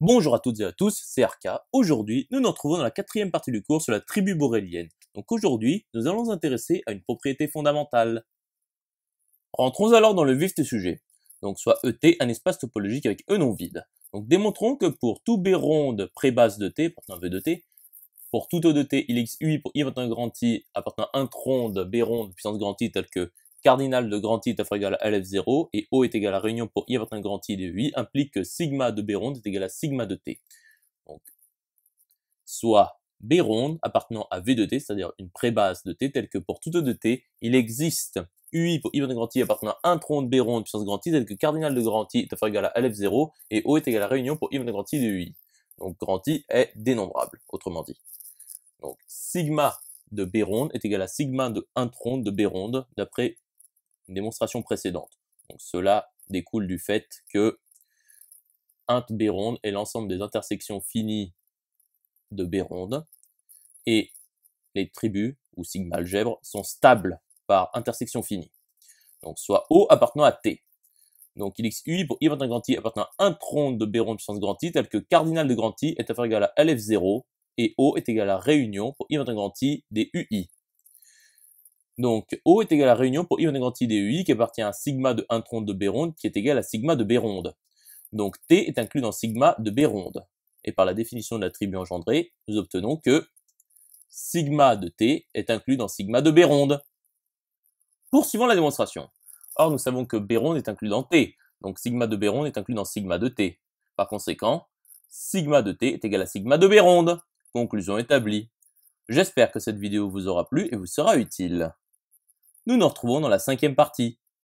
Bonjour à toutes et à tous, c'est Arca. Aujourd'hui, nous nous retrouvons dans la quatrième partie du cours sur la tribu borélienne. Donc aujourd'hui, nous allons nous intéresser à une propriété fondamentale. Rentrons alors dans le vif du sujet. Donc soit ET un espace topologique avec E non vide. Donc démontrons que pour tout B ronde pré-base de T, appartenant à V de T, pour tout O de T, il existe UI pour I appartenant à grand I, appartenant à un tronc de B ronde puissance grand I tel que cardinal de grand I est égal à LF0 et O est égal à réunion pour I appartenant à grand I de UI implique que sigma de B ronde est égal à sigma de T. Donc, soit B ronde appartenant à V de T, c'est-à-dire une prébase de T, telle que pour tout E de T, il existe UI pour I appartenant à grand I appartenant à un tronc de B ronde puissance grand I, tel que cardinal de grand I est égal à LF0 et O est égal à réunion pour I appartenant à grand I de UI. Donc grand I est dénombrable, autrement dit. Donc sigma de B ronde est égal à sigma de 1 tronc de B ronde d'après une démonstration précédente. Donc cela découle du fait que int B ronde est l'ensemble des intersections finies de B ronde et les tribus ou sigma algèbre sont stables par intersection finie. Donc soit O appartenant à T. Donc il existe UI pour I appartenant à grand I appartenant à un tronc de B ronde puissance grand I tel que cardinal de grand I est égal à LF0 et O est égal à réunion pour I appartenant à grand I des UI. Donc O est égal à réunion pour I appartenant à grand I des UI qui appartient à sigma de 1 tronc de B ronde qui est égal à sigma de B ronde. Donc T est inclus dans sigma de B ronde. Et par la définition de la tribu engendrée, nous obtenons que sigma de T est inclus dans sigma de B ronde. Poursuivons la démonstration. Or, nous savons que B ronde est inclus dans T, donc sigma de B ronde est inclus dans sigma de T. Par conséquent, sigma de T est égal à sigma de B ronde. Conclusion établie. J'espère que cette vidéo vous aura plu et vous sera utile. Nous nous retrouvons dans la cinquième partie.